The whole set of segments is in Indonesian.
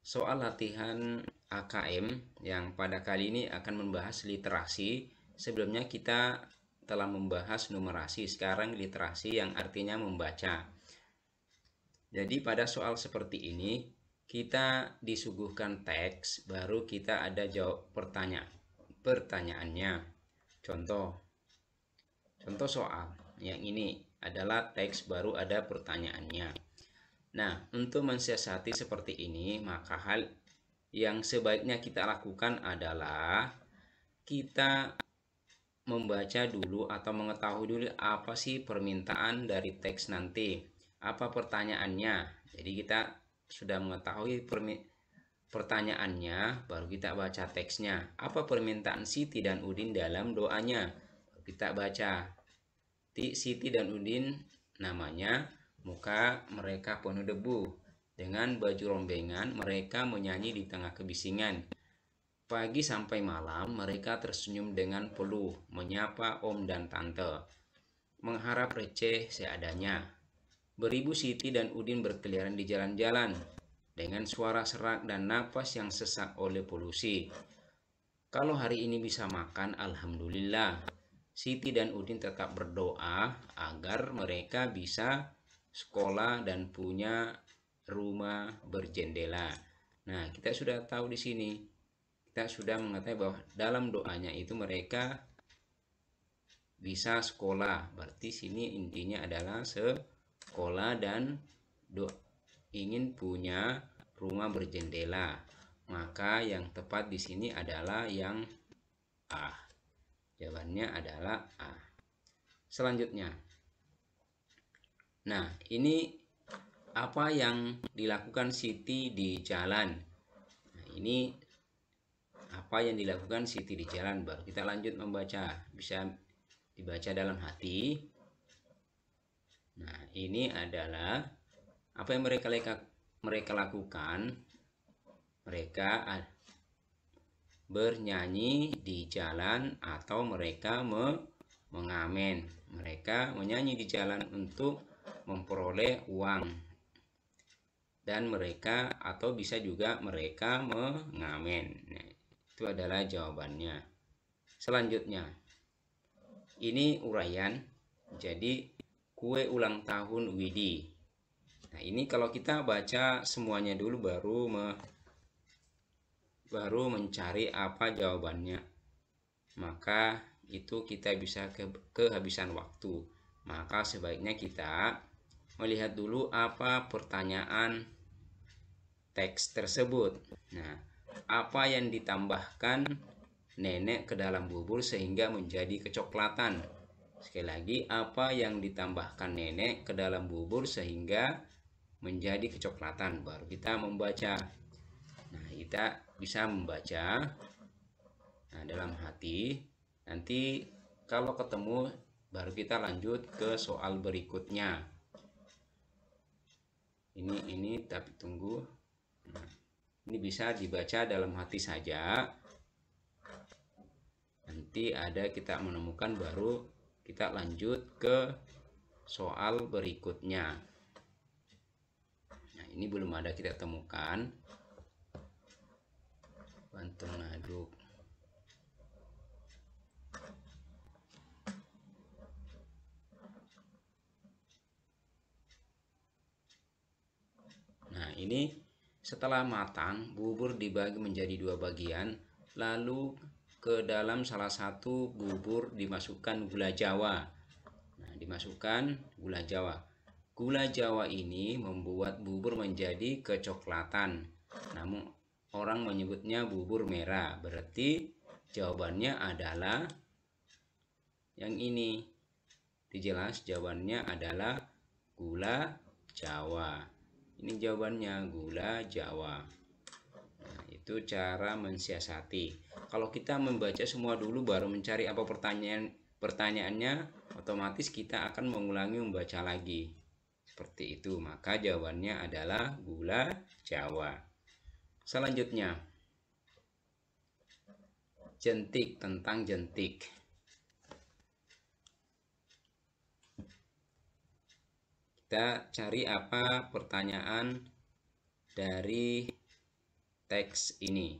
soal latihan AKM yang pada kali ini akan membahas literasi. Sebelumnya kita telah membahas numerasi, sekarang literasi yang artinya membaca. Jadi pada soal seperti ini kita disuguhkan teks, baru kita ada jawab pertanyaannya. Contoh soal yang ini adalah teks, baru ada pertanyaannya. Nah, untuk mensiasati seperti ini, maka hal yang sebaiknya kita lakukan adalah kita membaca dulu atau mengetahui dulu apa sih permintaan dari teks nanti, apa pertanyaannya. Jadi kita sudah mengetahui pertanyaannya, baru kita baca teksnya. Apa permintaan Siti dan Udin dalam doanya? Kita baca. Siti dan Udin namanya, muka mereka penuh debu. Dengan baju rombengan, mereka menyanyi di tengah kebisingan. Pagi sampai malam, mereka tersenyum dengan peluh, menyapa om dan tante. Mengharap receh seadanya. Beribu Siti dan Udin berkeliaran di jalan-jalan, dengan suara serak dan napas yang sesak oleh polusi. Kalau hari ini bisa makan, alhamdulillah. Siti dan Udin tetap berdoa agar mereka bisa sekolah dan punya rumah berjendela. Nah, kita sudah tahu di sini. Kita sudah mengetahui bahwa dalam doanya itu mereka bisa sekolah. Berarti sini intinya adalah sekolah dan ingin punya rumah berjendela. Maka yang tepat di sini adalah yang A. Jawabannya adalah A. Selanjutnya. Nah, ini apa yang dilakukan Siti di jalan. Nah, ini apa yang dilakukan Siti di jalan, baru kita lanjut membaca. Bisa dibaca dalam hati. Nah, ini adalah apa yang mereka lakukan. Mereka bernyanyi di jalan atau mereka mengamen. Mereka menyanyi di jalan untuk memperoleh uang. Dan mereka atau bisa juga mereka mengamen. Nah, itu adalah jawabannya. Selanjutnya, ini uraian. Jadi kue ulang tahun Widi. Nah, ini kalau kita baca semuanya dulu baru mencari apa jawabannya. Maka itu kita bisa kehabisan waktu. Maka sebaiknya kita melihat dulu apa pertanyaan teks tersebut. Nah, apa yang ditambahkan nenek ke dalam bubur sehingga menjadi kecoklatan? Sekali lagi, apa yang ditambahkan nenek ke dalam bubur sehingga menjadi kecoklatan? Baru kita membaca. Nah, kita bisa membaca dalam hati. Nanti kalau ketemu baru kita lanjut ke soal berikutnya. Ini tapi tunggu. Nah, ini bisa dibaca dalam hati saja. Nanti ada kita menemukan, baru kita lanjut ke soal berikutnya. Nah, ini belum ada kita temukan. Bantu ngaduk. Nah, ini setelah matang, bubur dibagi menjadi dua bagian, lalu ke dalam salah satu bubur dimasukkan gula Jawa. Nah, dimasukkan gula Jawa. Gula Jawa ini membuat bubur menjadi kecoklatan. Namun orang menyebutnya bubur merah. Berarti jawabannya adalah yang ini. Dijelas jawabannya adalah gula Jawa. Ini jawabannya gula Jawa. Nah, itu cara mensiasati. Kalau kita membaca semua dulu baru mencari apa pertanyaannya, otomatis kita akan mengulangi membaca lagi. Seperti itu. Maka jawabannya adalah gula Jawa. Selanjutnya, jentik, tentang jentik. Kita cari apa pertanyaan dari teks ini.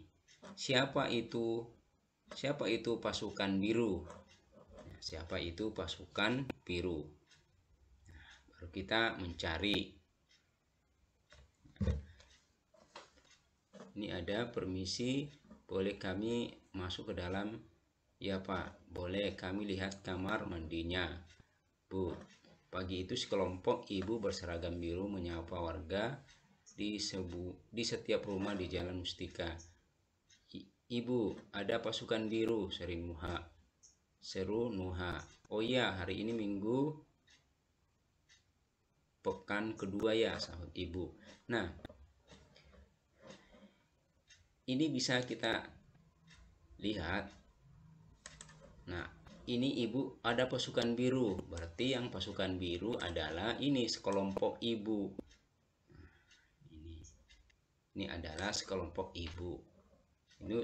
Siapa itu pasukan biru? Siapa itu pasukan biru? Baru kita mencari. Ini ada permisi, boleh kami masuk ke dalam? Ya Pak, boleh, kami lihat kamar mandinya. Bu, pagi itu sekelompok ibu berseragam biru menyapa warga di setiap rumah di Jalan Mustika. Ibu, ada pasukan biru, seru Nuha. Oh iya, hari ini Minggu pekan kedua ya, sahut ibu. Nah, ini bisa kita lihat. Nah, ini ibu ada pasukan biru, berarti yang pasukan biru adalah ini sekelompok ibu. Ini adalah sekelompok ibu. Ini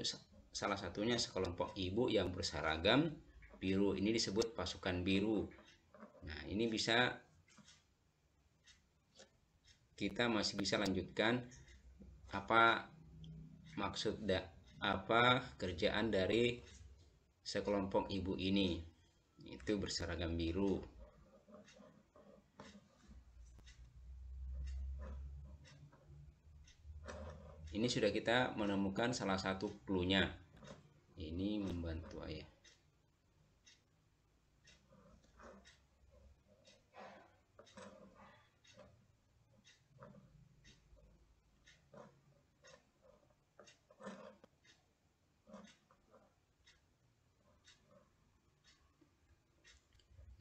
salah satunya sekelompok ibu yang berseragam biru. Ini disebut pasukan biru. Nah, ini kita masih bisa lanjutkan apa kerjaan dari sekelompok ibu ini. Itu berseragam biru. Ini sudah kita menemukan salah satu clue-nya. Ini membantu ayah.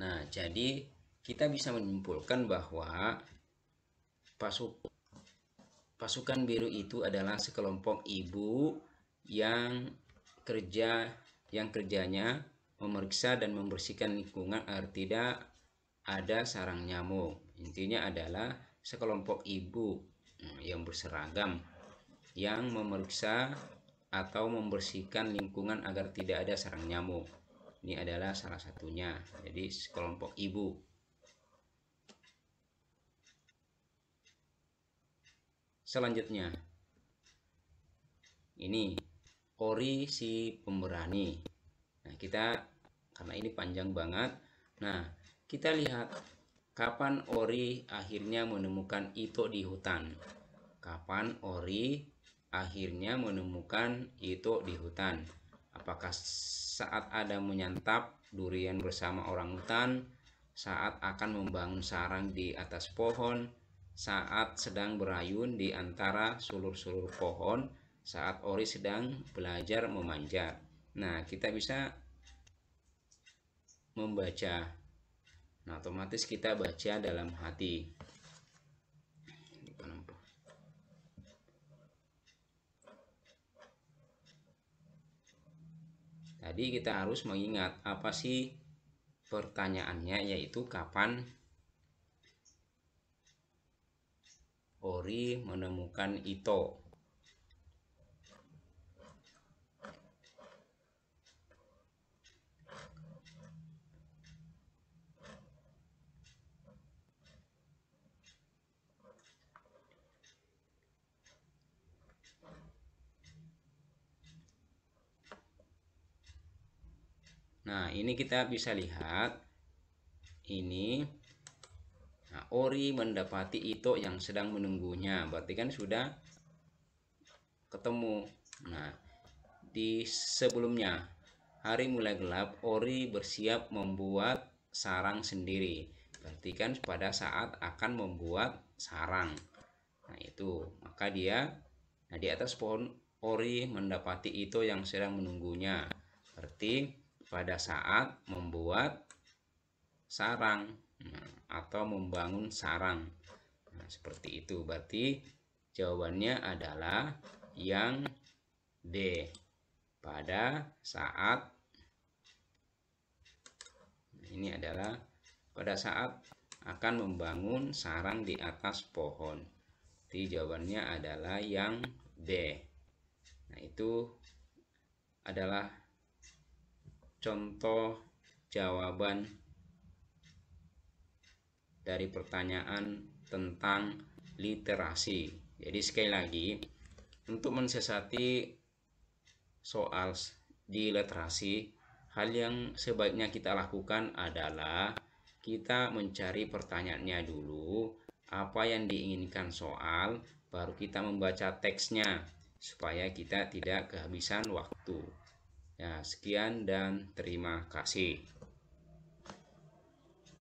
Nah, jadi kita bisa menyimpulkan bahwa pasukan biru itu adalah sekelompok ibu yang kerjanya memeriksa dan membersihkan lingkungan agar tidak ada sarang nyamuk. Intinya adalah sekelompok ibu yang berseragam yang memeriksa atau membersihkan lingkungan agar tidak ada sarang nyamuk. Ini adalah salah satunya. Jadi sekelompok ibu. Selanjutnya, ini Ori si pemberani. Nah, karena ini panjang banget. Nah, kita lihat kapan Ori akhirnya menemukan Ito di hutan. Kapan Ori akhirnya menemukan Ito di hutan? Apakah saat ada menyantap durian bersama orangutan, saat akan membangun sarang di atas pohon, saat sedang berayun di antara sulur-sulur pohon, saat Ori sedang belajar memanjat? Nah, kita bisa membaca. Nah, otomatis kita baca dalam hati. Tadi kita harus mengingat apa sih pertanyaannya, yaitu kapan Ori menemukan Ito. Nah, ini kita bisa lihat ini. Nah, Ori mendapati Ito yang sedang menunggunya, berarti kan sudah ketemu. Nah, di sebelumnya, hari mulai gelap, Ori bersiap membuat sarang sendiri. Berarti kan pada saat akan membuat sarang. Nah, itu maka di atas pohon Ori mendapati Ito yang sedang menunggunya. Berarti pada saat membuat sarang atau membangun sarang. Nah, seperti itu. Berarti jawabannya adalah yang D. Pada saat ini adalah pada saat akan membangun sarang di atas pohon. Jadi jawabannya adalah yang B. Nah, itu adalah contoh jawaban dari pertanyaan tentang literasi. Jadi sekali lagi, Untuk mensiasati soal di literasi, hal yang sebaiknya kita lakukan adalah kita mencari pertanyaannya dulu, apa yang diinginkan soal, baru kita membaca teksnya supaya kita tidak kehabisan waktu. Ya, sekian dan terima kasih.